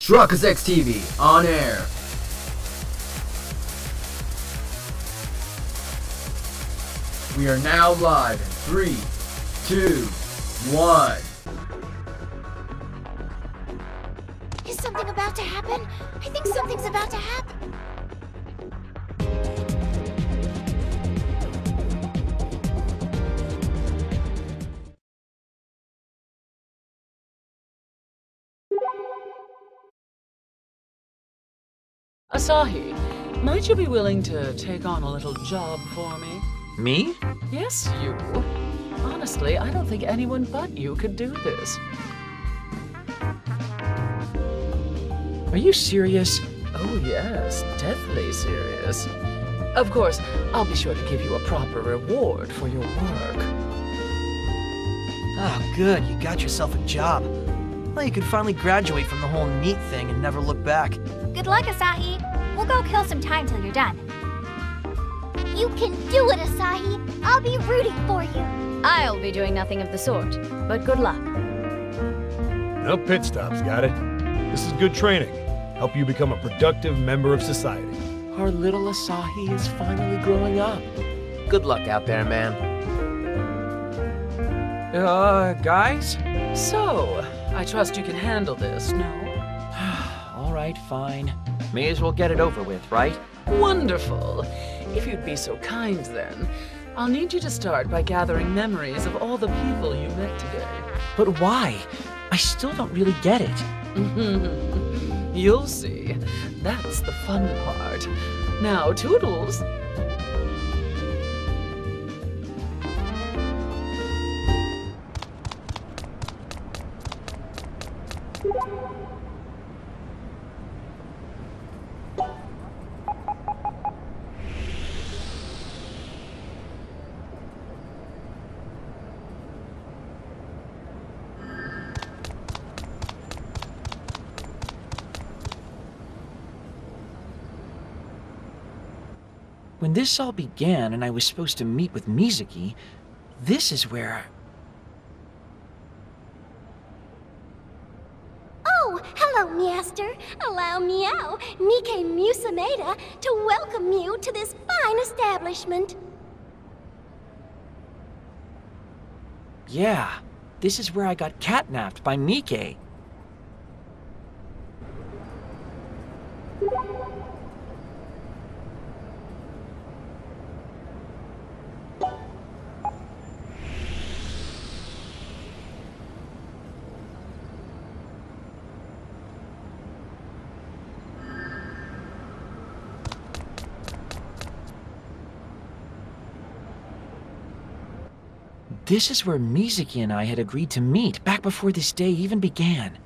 CH3 TV on air. We are now live in 3, 2, 1. Is something about to happen? I think something's about to happen. Asahi, might you be willing to take on a little job for me? Me? Yes, you. Honestly, I don't think anyone but you could do this. Are you serious? Oh yes, deathly serious. Of course, I'll be sure to give you a proper reward for your work. Oh, good. You got yourself a job. Well, you can finally graduate from the whole NEET thing and never look back. Good luck, Asahi. We'll go kill some time till you're done. You can do it, Asahi. I'll be rooting for you. I'll be doing nothing of the sort, but good luck. No pit stops, got it? This is good training. Help you become a productive member of society. Our little Asahi is finally growing up. Good luck out there, man. Guys? So, I trust you can handle this, no? All right, fine. May as well get it over with, right? Wonderful. If you'd be so kind then, I'll need you to start by gathering memories of all the people you met today. But why? I still don't really get it. You'll see. That's the fun part. Now, toodles. When this all began and I was supposed to meet with Mizuki, this is where... Oh, hello, Master. Allow Meow, Nike Musameda, to welcome you to this fine establishment. Yeah, this is where I got catnapped by Mike. This is where Mizuki and I had agreed to meet back before this day even began.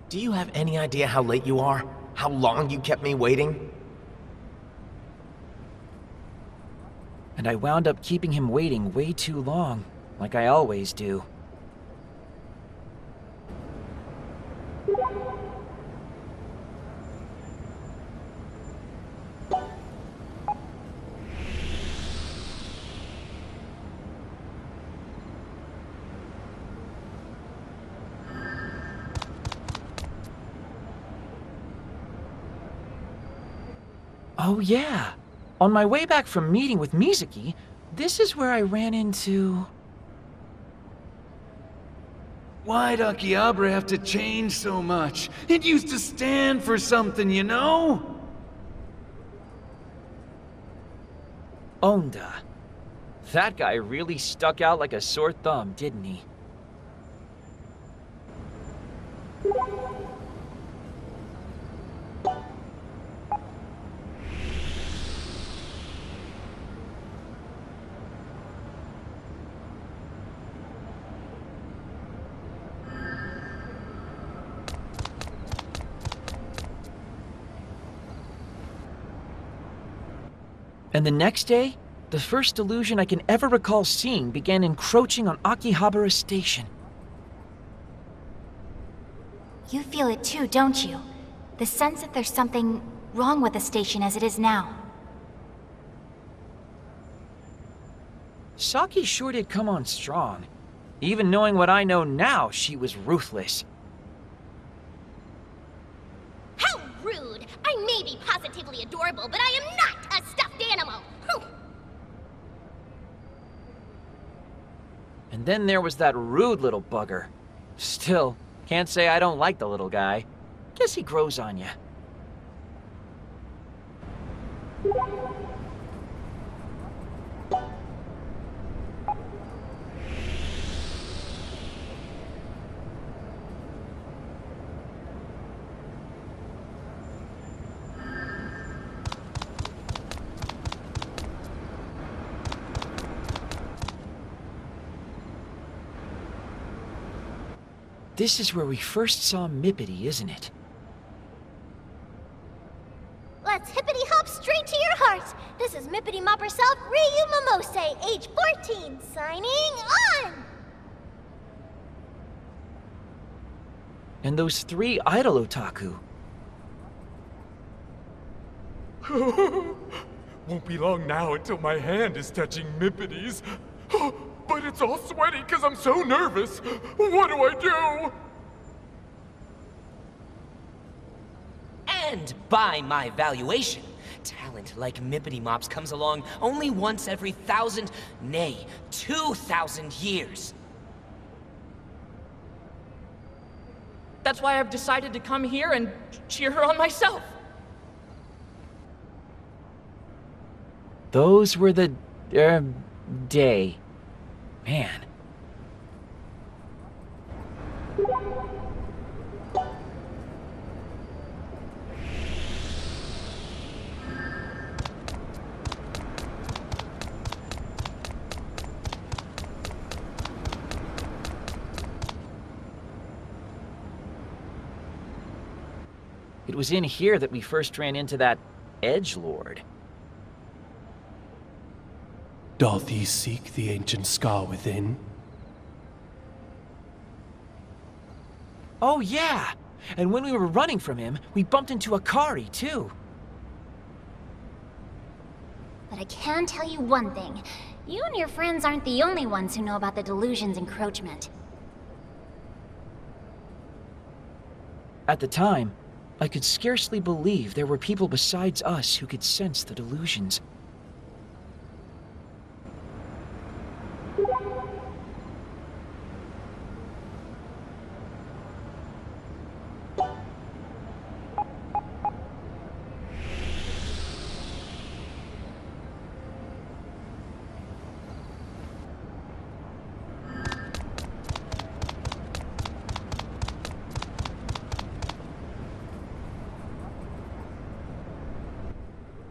Do you have any idea how late you are? How long you kept me waiting? And I wound up keeping him waiting way too long, like I always do. Oh yeah, on my way back from meeting with Mizuki, this is where I ran into... Why'd Akiba have to change so much? It used to stand for something, you know? Onda. That guy really stuck out like a sore thumb, didn't he? And the next day, the first illusion I can ever recall seeing began encroaching on Akihabara Station. You feel it too, don't you? The sense that there's something wrong with the station as it is now. Saki sure did come on strong. Even knowing what I know now, she was ruthless. may be positively adorable, but I am not a stuffed animal. And then there was that rude little bugger. Still, can't say I don't like the little guy. Guess he grows on you. This is where we first saw Mippity, isn't it? Let's hippity hop straight to your heart. This is Mippity Mop herself, Ryu Momose, age 14, signing on! And those 3 idol otaku. Won't be long now until my hand is touching Mippity's. But it's all sweaty because I'm so nervous. What do I do? And by my valuation, talent like Mippity Mops comes along only once every 1,000, nay, 2,000 years. That's why I've decided to come here and cheer her on myself. Those were the, day. Man. It was in here that we first ran into that edgelord. Doth ye seek the ancient scar within? Oh yeah! And when we were running from him, we bumped into Akari, too. But I can tell you one thing. You and your friends aren't the only ones who know about the Delusion's encroachment. At the time, I could scarcely believe there were people besides us who could sense the delusions.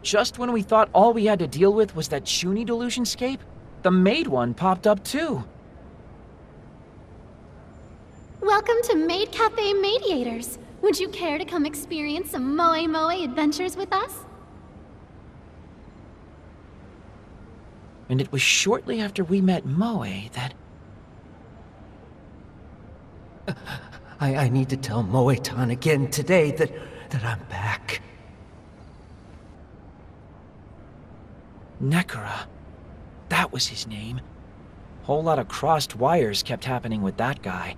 Just when we thought all we had to deal with was that Shuni delusionscape, the Maid one popped up too. Welcome to Maid Cafe Mediators. Would you care to come experience some Moe Moe adventures with us? And it was shortly after we met Moe that... I need to tell Moe-tan again today that I'm back. Nekura. That was his name. Whole lot of crossed wires kept happening with that guy.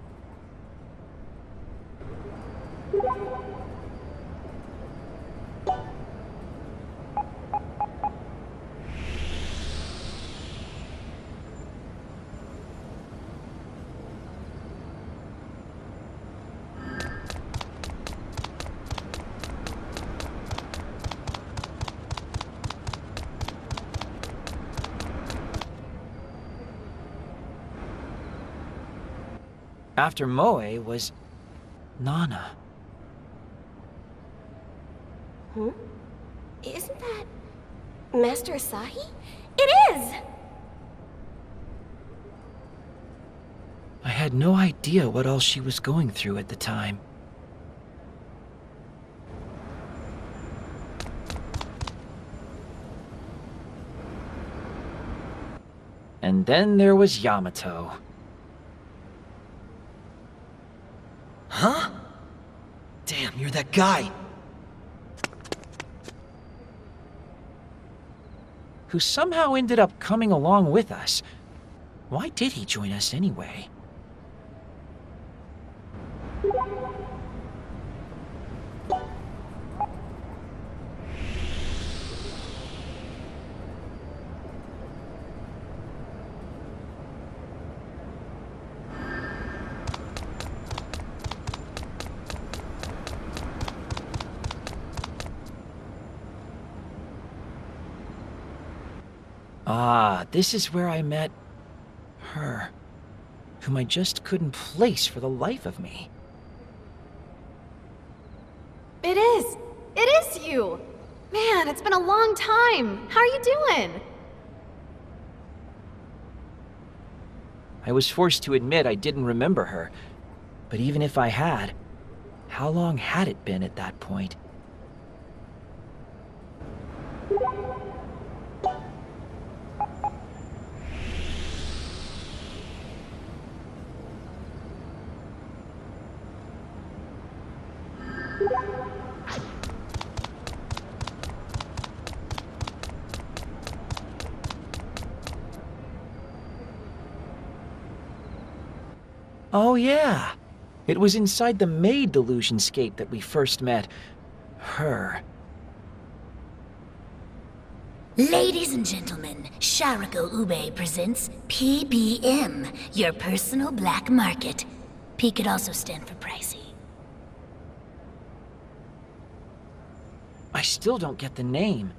After Moe was Nana. Isn't that Master Asahi? It is! I had no idea what all she was going through at the time. And then there was Yamato. Huh? Damn, you're that guy. Who somehow ended up coming along with us. Why did he join us anyway? Ah, this is where I met her, whom I just couldn't place for the life of me. It is! It is you! Man, it's been a long time! How are you doing? I was forced to admit I didn't remember her, but even if I had, how long had it been at that point? Oh yeah, it was inside the maid delusionscape that we first met her. Ladies and gentlemen, Sharako Ube presents PBM, your personal black market. P could also stand for pricey. I still don't get the name.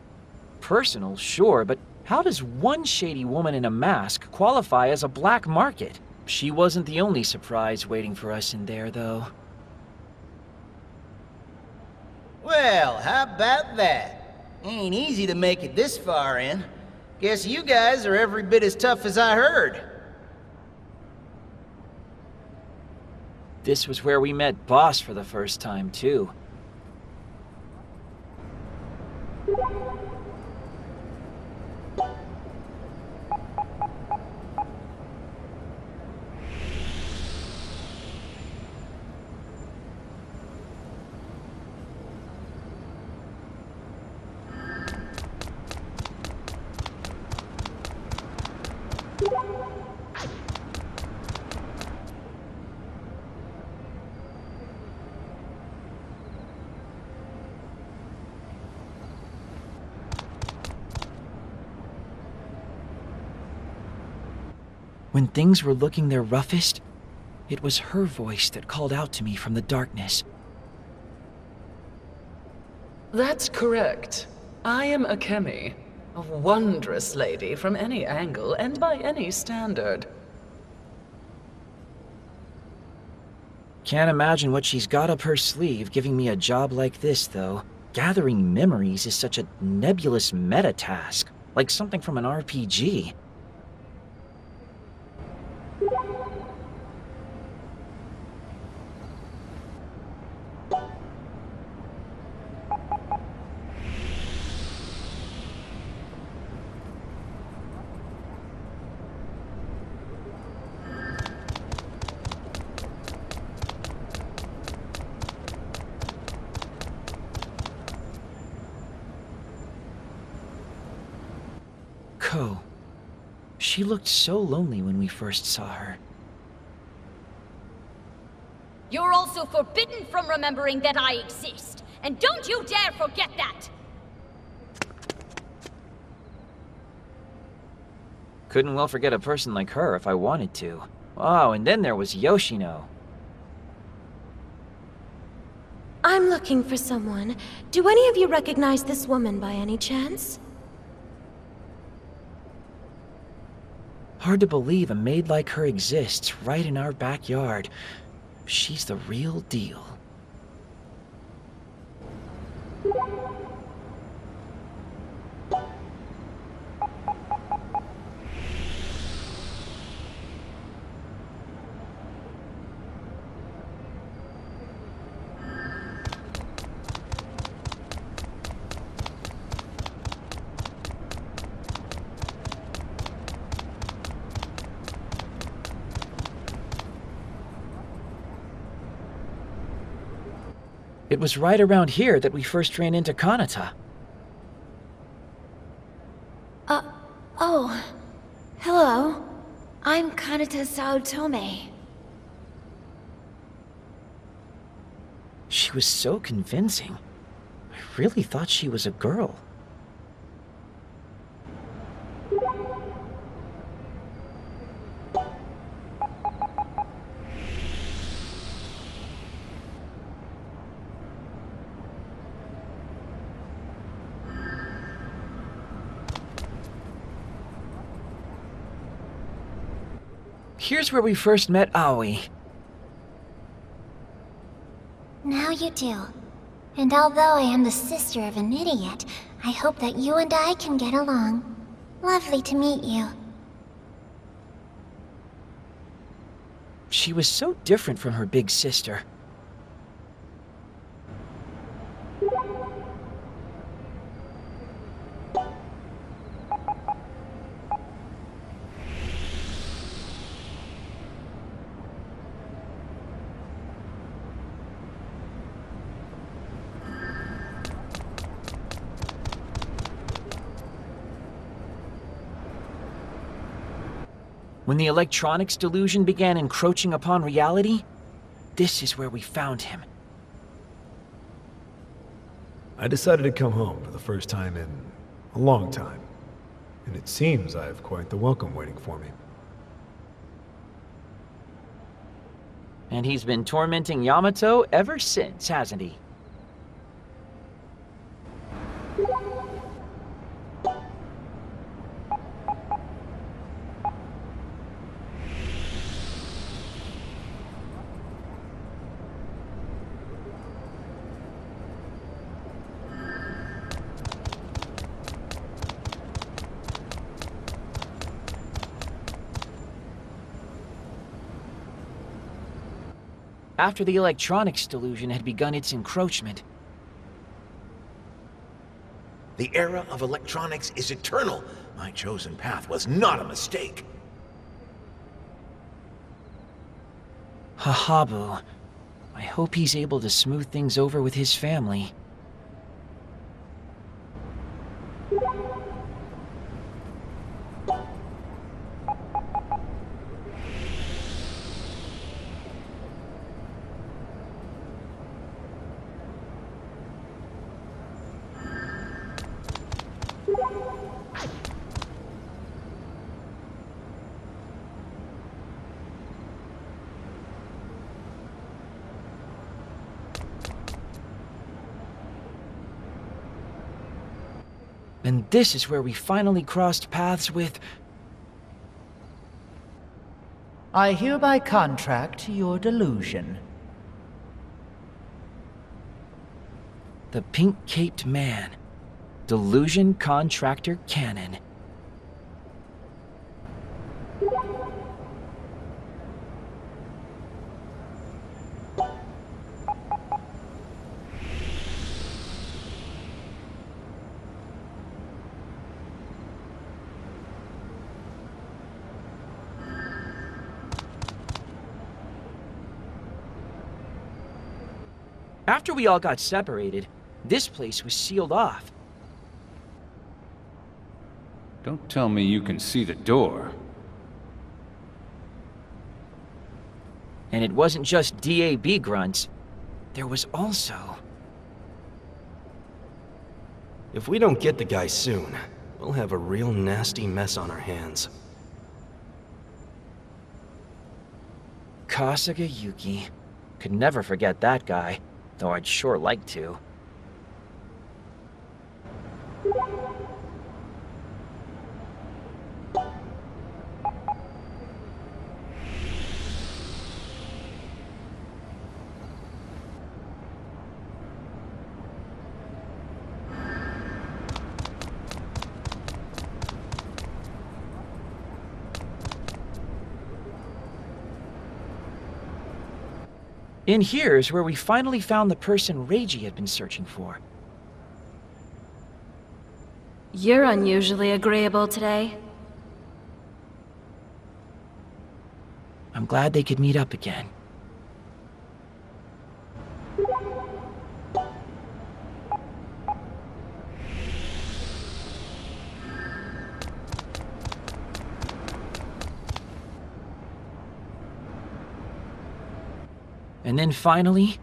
Personal, sure, but how does one shady woman in a mask qualify as a black market? She wasn't the only surprise waiting for us in there, though. Well, how about that? Ain't easy to make it this far in. Guess you guys are every bit as tough as I heard. This was where we met Boss for the first time, too. When things were looking their roughest, it was her voice that called out to me from the darkness. That's correct. I am Akemi, a wondrous lady from any angle and by any standard. Can't imagine what she's got up her sleeve giving me a job like this, though. Gathering memories is such a nebulous meta-task, like something from an RPG. Ko. She looked so lonely when we first saw her. You're also forbidden from remembering that I exist. And don't you dare forget that! Couldn't well forget a person like her if I wanted to. Oh, and then there was Yoshino. I'm looking for someone. Do any of you recognize this woman by any chance? Hard to believe a maid like her exists right in our backyard. She's the real deal. It was right around here that we first ran into Kanata. Oh. Hello. I'm Kanata Saotome. She was so convincing. I really thought she was a girl. here's where we first met Aoi. Now you do. And although I am the sister of an idiot, I hope that you and I can get along. Lovely to meet you. She was so different from her big sister. When the electronics delusion began encroaching upon reality, this is where we found him. I decided to come home for the first time in a long time. And it seems I have quite the welcome waiting for me. And he's been tormenting Yamato ever since, hasn't he? After the electronics delusion had begun its encroachment. The era of electronics is eternal. My chosen path was not a mistake. Hahabu. I hope he's able to smooth things over with his family. And this is where we finally crossed paths with... I hereby contract your delusion. The pink-caped man. Delusion Contractor Cannon. After we all got separated, this place was sealed off. Don't tell me you can see the door. And it wasn't just DAB grunts. There was also... If we don't get the guy soon, we'll have a real nasty mess on our hands. Kasuga Yuki. Could never forget that guy, though I'd sure like to. In here is where we finally found the person Reiji had been searching for. You're unusually agreeable today. I'm glad they could meet up again. And then finally,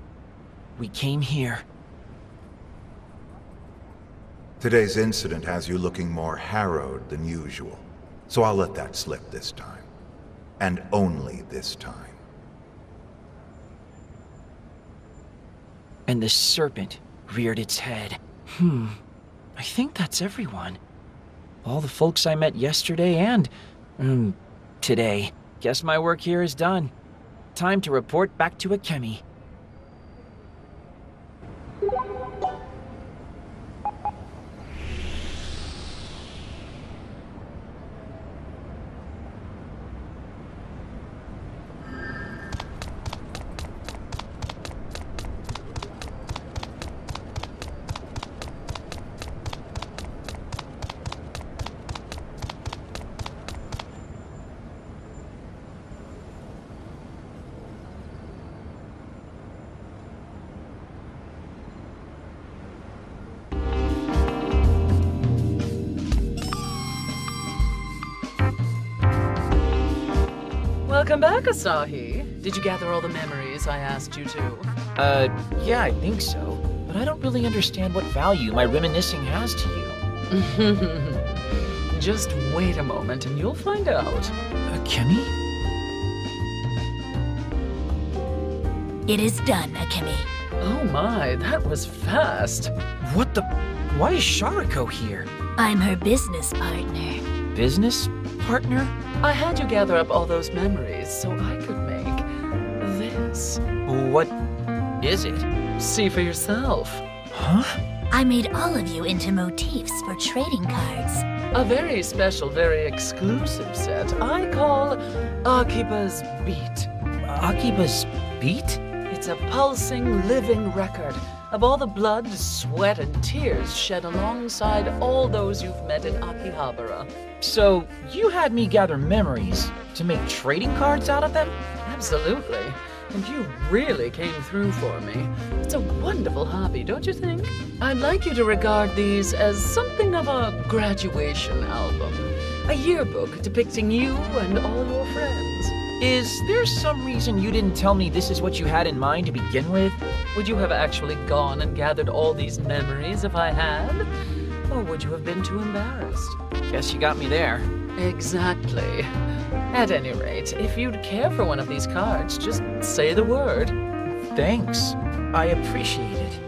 we came here. Today's incident has you looking more harrowed than usual, so I'll let that slip this time. And only this time. And the serpent reared its head. I think that's everyone. All the folks I met yesterday and... today. Guess my work here is done. Time to report back to Akemi. Welcome back, Asahi. Did you gather all the memories I asked you to? Yeah, I think so. But I don't really understand what value my reminiscing has to you. Just wait a moment and you'll find out. Akemi? It is done, Akemi. Oh my, that was fast. What the? Why is Shariko here? I'm her business partner. Business partner? I had you gather up all those memories so I could make this. What is it? See for yourself. Huh? I made all of you into motifs for trading cards. A very special, very exclusive set I call Akiba's Beat. Akiba's Beat? It's a pulsing, living record of all the blood, sweat, and tears shed alongside all those you've met in Akihabara. So, you had me gather memories to make trading cards out of them? Absolutely. And you really came through for me. It's a wonderful hobby, don't you think? I'd like you to regard these as something of a graduation album. A yearbook depicting you and all your friends. Is there some reason you didn't tell me this is what you had in mind to begin with? Would you have actually gone and gathered all these memories if I had? Or would you have been too embarrassed? Guess you got me there. Exactly. At any rate, if you'd care for one of these cards, just say the word. Thanks. I appreciate it.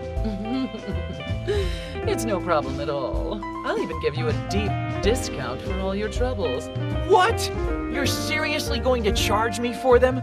It's no problem at all. I'll even give you a deep discount for all your troubles. What? You're seriously going to charge me for them?